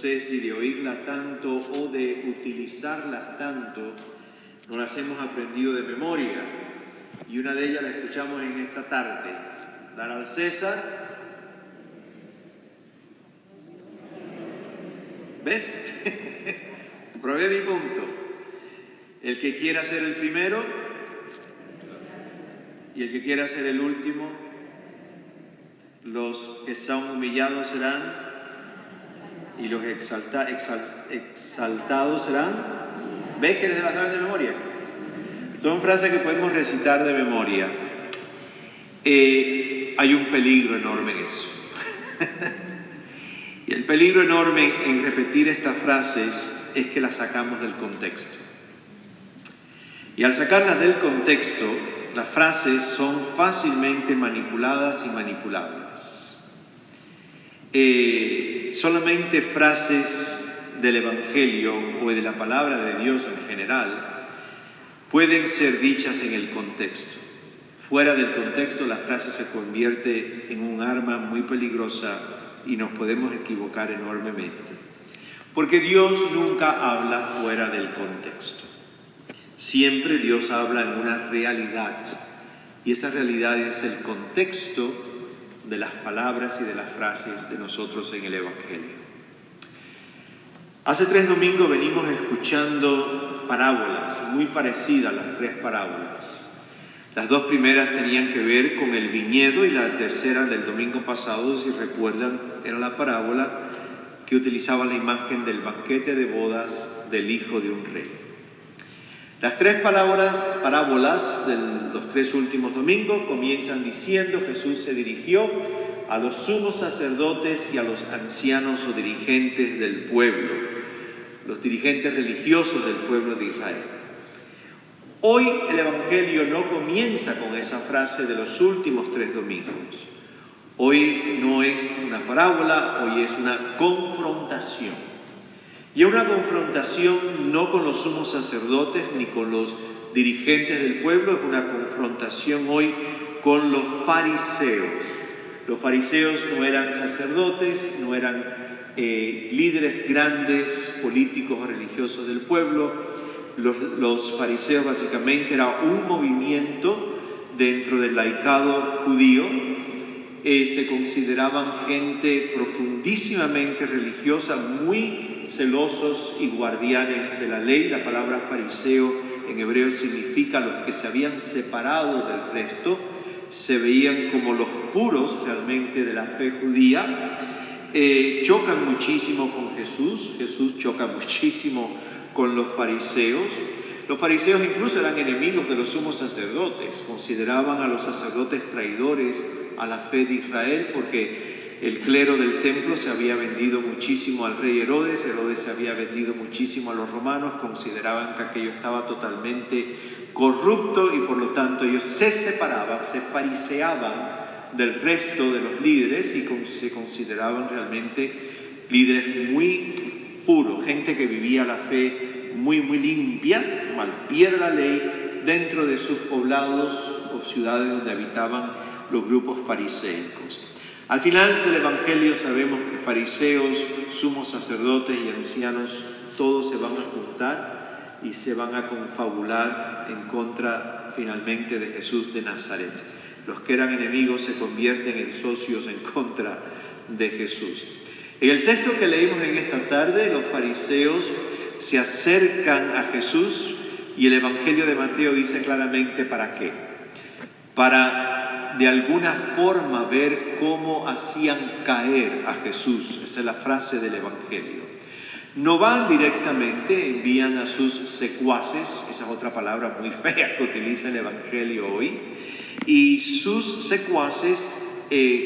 sé si de oírla tanto o de utilizarlas tanto, no las hemos aprendido de memoria. Y una de ellas la escuchamos en esta tarde. Dar al César. ¿Ves? Probé mi punto. El que quiera ser el primero y el que quiera ser el último. Los que son humillados serán y los exaltados serán. ¿Ves que se las saben de memoria? Son frases que podemos recitar de memoria. Hay un peligro enorme en eso. Y el peligro enorme en repetir estas frases es que las sacamos del contexto. Y al sacarlas del contexto, las frases son fácilmente manipuladas y manipulables. Solamente frases del Evangelio o de la palabra de Dios en general pueden ser dichas en el contexto. Fuera del contexto, la frase se convierte en un arma muy peligrosa y nos podemos equivocar enormemente. Porque Dios nunca habla fuera del contexto. Siempre Dios habla en una realidad. Y esa realidad es el contexto de las palabras y de las frases de nosotros en el Evangelio. Hace 3 domingos venimos escuchando parábolas muy parecidas, las 3 parábolas. Las 2 primeras tenían que ver con el viñedo y la tercera del domingo pasado, si recuerdan, era la parábola que utilizaba la imagen del banquete de bodas del hijo de un rey. Las 3 parábolas de los 3 últimos domingos comienzan diciendo: Jesús se dirigió a los sumos sacerdotes y a los ancianos o dirigentes del pueblo, los dirigentes religiosos del pueblo de Israel. Hoy el Evangelio no comienza con esa frase de los últimos 3 domingos. Hoy no es una parábola, hoy es una confrontación. Y una confrontación no con los sumos sacerdotes ni con los dirigentes del pueblo, es una confrontación hoy con los fariseos. Los fariseos no eran sacerdotes, no eran líderes grandes, políticos o religiosos del pueblo. Los fariseos básicamente era un movimiento dentro del laicado judío. Se consideraban gente profundísimamente religiosa, muy celosos y guardianes de la ley. La palabra fariseo en hebreo significa los que se habían separado del resto, se veían como los puros realmente de la fe judía. Chocan muchísimo con Jesús, Jesús choca muchísimo con los fariseos. Los fariseos incluso eran enemigos de los sumos sacerdotes, consideraban a los sacerdotes traidores a la fe de Israel porque el clero del templo se había vendido muchísimo al rey Herodes, Herodes se había vendido muchísimo a los romanos, consideraban que aquello estaba totalmente corrupto y por lo tanto ellos se separaban, se fariseaban del resto de los líderes y se consideraban realmente líderes muy puros, gente que vivía la fe muy limpia, al pie de la ley, dentro de sus poblados o ciudades donde habitaban los grupos fariseicos. Al final del Evangelio sabemos que fariseos, sumos sacerdotes y ancianos, todos se van a juntar y se van a confabular en contra finalmente de Jesús de Nazaret. Los que eran enemigos se convierten en socios en contra de Jesús. En el texto que leímos en esta tarde, los fariseos se acercan a Jesús y el Evangelio de Mateo dice claramente ¿para qué? Para de alguna forma ver cómo hacían caer a Jesús. Esa es la frase del Evangelio. No van directamente, envían a sus secuaces, esa es otra palabra muy fea que utiliza el Evangelio hoy, y sus secuaces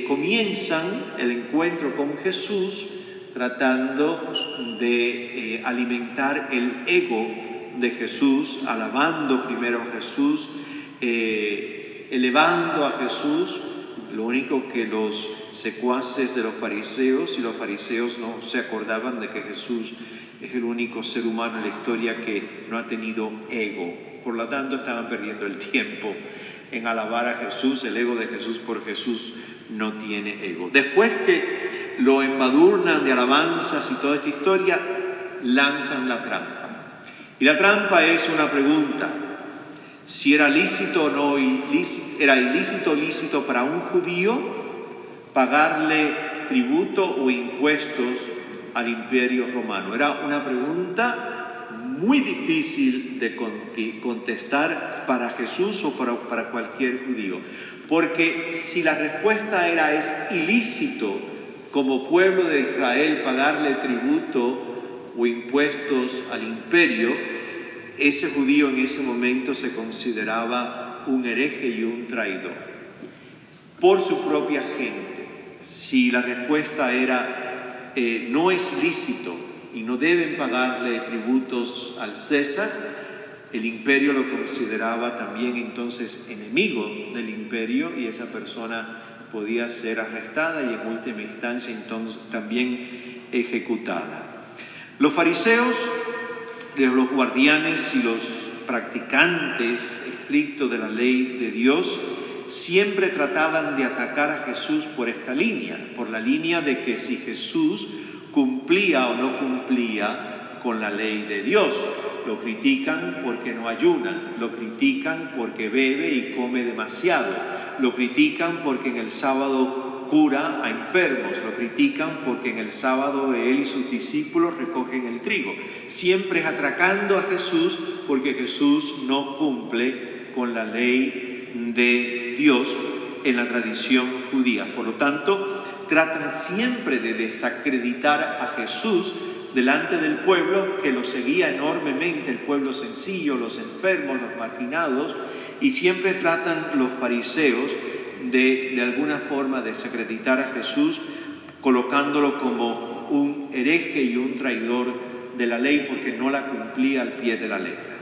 comienzan el encuentro con Jesús tratando de alimentar el ego de Jesús, alabando primero a Jesús, elevando a Jesús. Lo único que los secuaces de los fariseos, y los fariseos no se acordaban de que Jesús es el único ser humano en la historia que no ha tenido ego. Por lo tanto, estaban perdiendo el tiempo en alabar a Jesús. El ego de Jesús por Jesús no tiene ego. Después que lo embadurnan de alabanzas y toda esta historia, lanzan la trampa. Y la trampa es una pregunta: si era lícito o no ilícito, era ilícito o lícito para un judío pagarle tributo o impuestos al Imperio Romano. Era una pregunta muy difícil de contestar para Jesús o para cualquier judío. Porque si la respuesta era es ilícito como pueblo de Israel pagarle tributo o impuestos al imperio, ese judío en ese momento se consideraba un hereje y un traidor por su propia gente. Si la respuesta era no es lícito y no deben pagarle tributos al César, el imperio lo consideraba también entonces enemigo del imperio y esa persona podía ser arrestada y en última instancia entonces también ejecutada. Los fariseos, los guardianes y los practicantes estrictos de la ley de Dios siempre trataban de atacar a Jesús por esta línea, por la línea de que si Jesús cumplía o no cumplía con la ley de Dios. Lo critican porque no ayuna, lo critican porque bebe y come demasiado, lo critican porque en el sábado cura a enfermos, lo critican porque en el sábado él y sus discípulos recogen el trigo. Siempre es atracando a Jesús porque Jesús no cumple con la ley de Dios en la tradición judía. Por lo tanto, tratan siempre de desacreditar a Jesús delante del pueblo que lo seguía enormemente, el pueblo sencillo, los enfermos, los marginados, y siempre tratan los fariseos de alguna forma desacreditar a Jesús, colocándolo como un hereje y un traidor de la ley porque no la cumplía al pie de la letra.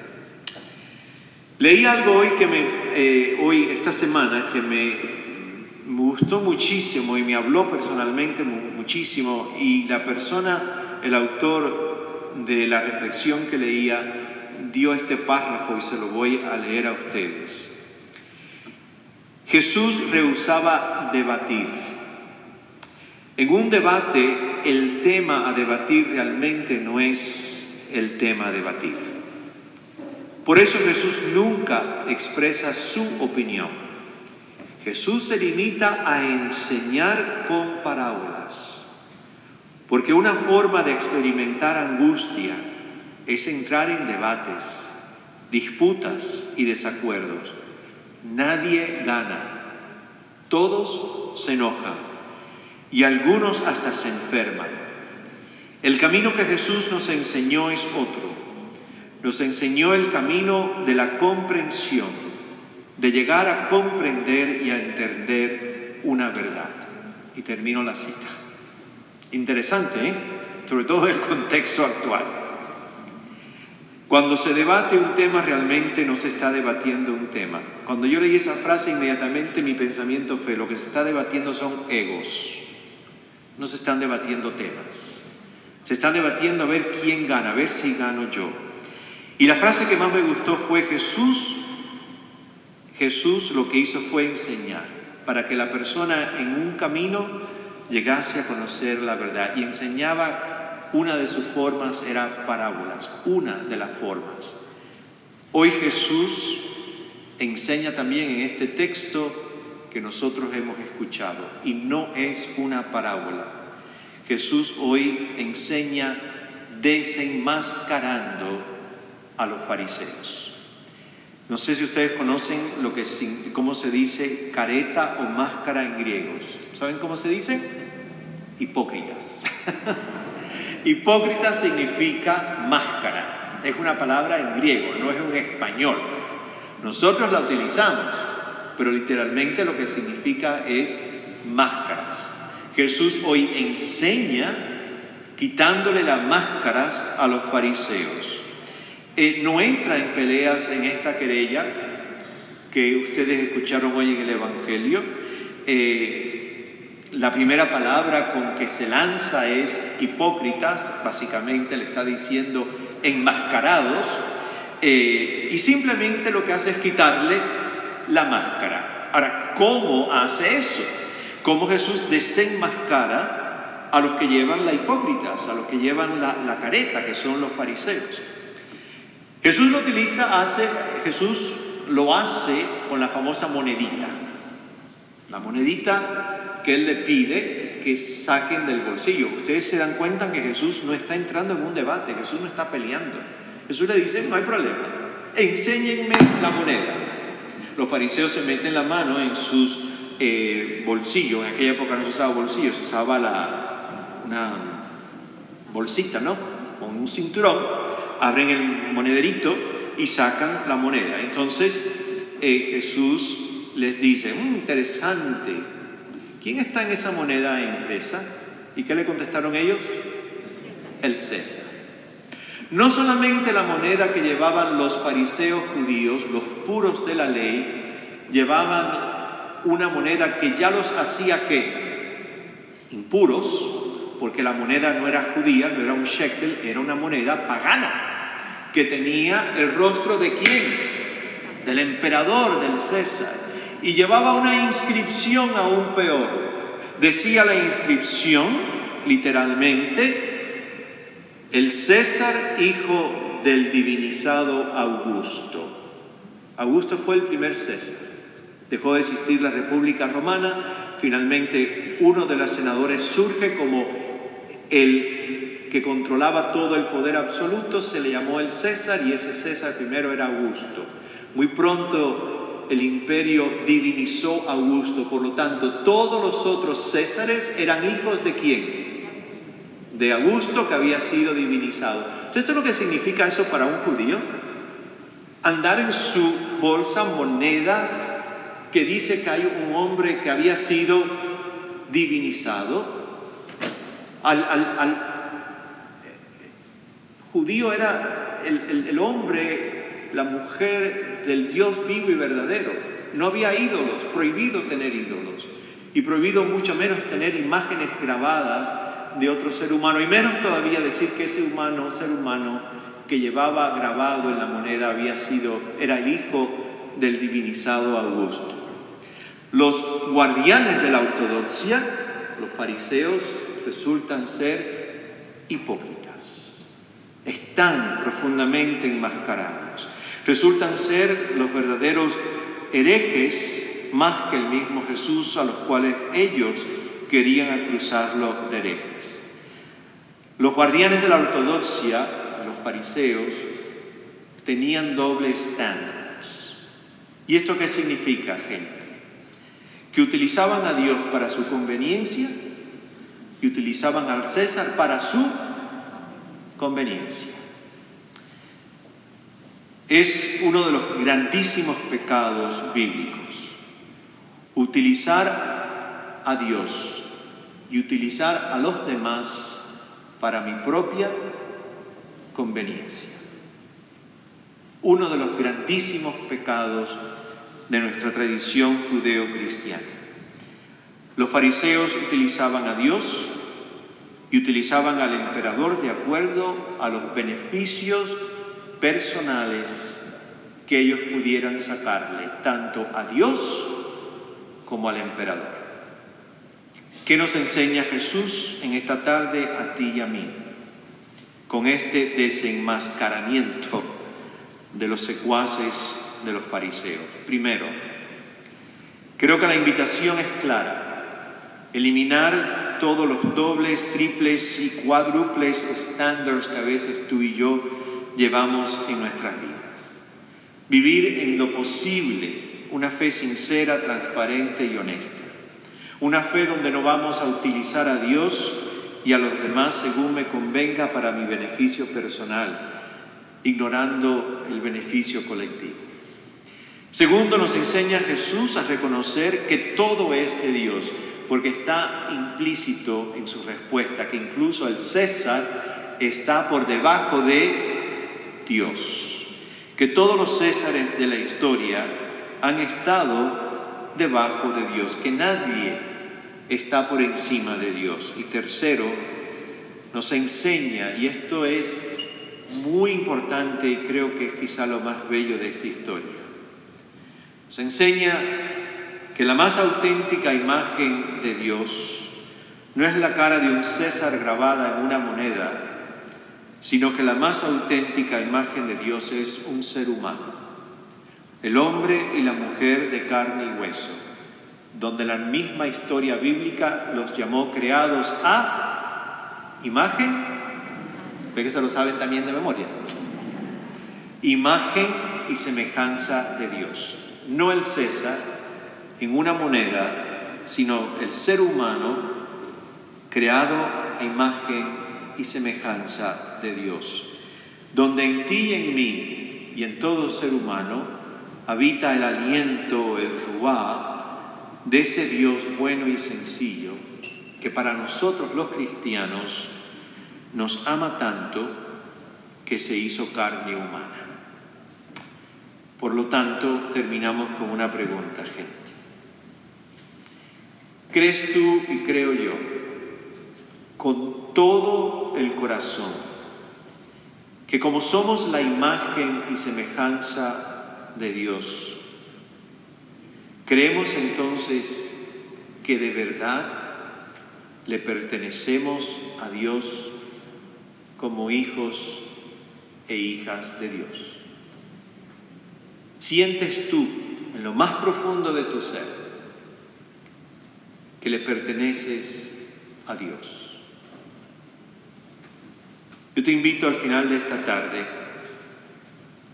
Leí algo esta semana que me gustó muchísimo y me habló personalmente muchísimo, y la persona, el autor de la reflexión que leía, dio este párrafo y se lo voy a leer a ustedes. Jesús rehusaba debatir. En un debate, el tema a debatir realmente no es el tema a debatir. Por eso Jesús nunca expresa su opinión. Jesús se limita a enseñar con parábolas, porque una forma de experimentar angustia es entrar en debates, disputas y desacuerdos. Nadie gana, todos se enojan y algunos hasta se enferman. El camino que Jesús nos enseñó es otro. Nos enseñó el camino de la comprensión, de llegar a comprender y a entender una verdad. Y termino la cita. Interesante, ¿eh? Sobre todo en el contexto actual. Cuando se debate un tema, realmente no se está debatiendo un tema. Cuando yo leí esa frase, inmediatamente mi pensamiento fue: lo que se está debatiendo son egos. No se están debatiendo temas. Se están debatiendo a ver quién gana, a ver si gano yo. Y la frase que más me gustó fue: Jesús lo que hizo fue enseñar, para que la persona en un camino llegase a conocer la verdad. Y enseñaba, una de sus formas era parábolas, una de las formas. Hoy Jesús enseña también en este texto que nosotros hemos escuchado, y no es una parábola. Jesús hoy enseña desenmascarando a los fariseos. No sé si ustedes conocen cómo se dice careta o máscara en griegos. ¿Saben cómo se dice? Hipócritas. Hipócrita significa máscara. Es una palabra en griego, no es un español. Nosotros la utilizamos, pero literalmente lo que significa es máscaras. Jesús hoy enseña quitándole las máscaras a los fariseos. No entra en peleas en esta querella que ustedes escucharon hoy en el Evangelio. La primera palabra con que se lanza es hipócritas, básicamente le está diciendo enmascarados, y simplemente lo que hace es quitarle la máscara. Ahora, ¿cómo hace eso? ¿Cómo Jesús desenmascara a los que llevan la hipócritas, a los que llevan la careta, que son los fariseos. Jesús lo hace con la famosa monedita. La monedita que él le pide que saquen del bolsillo. Ustedes se dan cuenta que Jesús no está entrando en un debate, Jesús no está peleando. Jesús le dice, no hay problema, enséñenme la moneda. Los fariseos se meten la mano en sus bolsillos. En aquella época no se usaba bolsillo, se usaba una bolsita, ¿no? Con un cinturón, abren el monederito y sacan la moneda. Entonces Jesús les dice, interesante, ¿quién está en esa moneda impresa? ¿Y qué le contestaron ellos? El César. No solamente la moneda que llevaban los fariseos judíos, los puros de la ley, llevaban una moneda que ya los hacía ¿qué? Impuros, porque la moneda no era judía, no era un shekel, era una moneda pagana, que tenía el rostro ¿de quién? Del emperador, del César. Y llevaba una inscripción aún peor. Decía la inscripción, literalmente, el César, hijo del divinizado Augusto. Augusto fue el primer César. Dejó de existir la República Romana. Finalmente, uno de los senadores surge como el que controlaba todo el poder absoluto. Se le llamó el César y ese César primero era Augusto. Muy pronto el imperio divinizó a Augusto. Por lo tanto, todos los otros Césares eran hijos ¿de quién? De Augusto, que había sido divinizado. ¿Ustedes saben lo que significa eso para un judío? Andar en su bolsa monedas que dice que hay un hombre que había sido divinizado. Judío era el hombre, la mujer del Dios vivo y verdadero. No había ídolos, prohibido tener ídolos. Y prohibido mucho menos tener imágenes grabadas de otro ser humano, y menos todavía decir que ese ser humano que llevaba grabado en la moneda era el hijo del divinizado Augusto. Los guardianes de la ortodoxia, los fariseos, resultan ser hipócritas. Están profundamente enmascarados. Resultan ser los verdaderos herejes más que el mismo Jesús, a los cuales ellos querían acusarlo de herejes. Los guardianes de la ortodoxia, los fariseos, tenían doble estándares. ¿Y esto qué significa, gente? Que utilizaban a Dios para su conveniencia y utilizaban al César para su conveniencia. Es uno de los grandísimos pecados bíblicos. Utilizar a Dios y utilizar a los demás para mi propia conveniencia. Uno de los grandísimos pecados de nuestra tradición judeo-cristiana. Los fariseos utilizaban a Dios y utilizaban al emperador de acuerdo a los beneficios personales que ellos pudieran sacarle, tanto a Dios como al emperador. ¿Qué nos enseña Jesús en esta tarde a ti y a mí? Con este desenmascaramiento de los secuaces de los fariseos. Primero, creo que la invitación es clara. Eliminar todos los dobles, triples y cuádruples estándares que a veces tú y yo llevamos en nuestras vidas. Vivir en lo posible una fe sincera, transparente y honesta. Una fe donde no vamos a utilizar a Dios y a los demás según me convenga para mi beneficio personal, ignorando el beneficio colectivo. Segundo, nos enseña Jesús a reconocer que todo es de Dios, porque está implícito en su respuesta que incluso el César está por debajo de Dios, que todos los Césares de la historia han estado debajo de Dios, que nadie está por encima de Dios. Y tercero, nos enseña, y esto es muy importante y creo que es quizá lo más bello de esta historia, nos enseña que la más auténtica imagen de Dios no es la cara de un César grabada en una moneda, sino que la más auténtica imagen de Dios es un ser humano, el hombre y la mujer de carne y hueso, donde la misma historia bíblica los llamó creados a imagen, ve que se lo saben también de memoria, imagen y semejanza de Dios. No el César en una moneda, sino el ser humano creado a imagen y semejanza de Dios, donde en ti y en mí y en todo ser humano habita el aliento, el ruá de ese Dios bueno y sencillo que para nosotros los cristianos nos ama tanto que se hizo carne humana. Por lo tanto, terminamos con una pregunta, gente. ¿Crees tú y creo yo, con todo el corazón, que como somos la imagen y semejanza de Dios, creemos entonces que de verdad le pertenecemos a Dios como hijos e hijas de Dios? ¿Sientes tú, en lo más profundo de tu ser, que le perteneces a Dios? Yo te invito al final de esta tarde,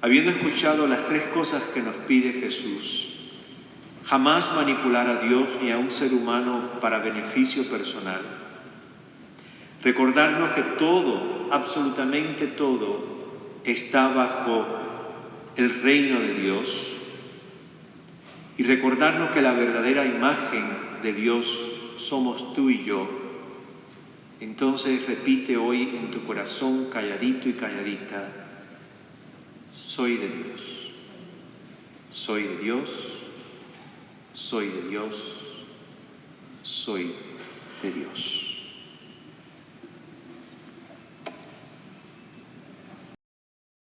habiendo escuchado las 3 cosas que nos pide Jesús, jamás manipular a Dios ni a un ser humano para beneficio personal, recordarnos que todo, absolutamente todo, está bajo el reino de Dios, y recordarnos que la verdadera imagen de Dios somos tú y yo. Entonces repite hoy en tu corazón, calladito y calladita: soy de Dios, soy de Dios, soy de Dios, soy de Dios.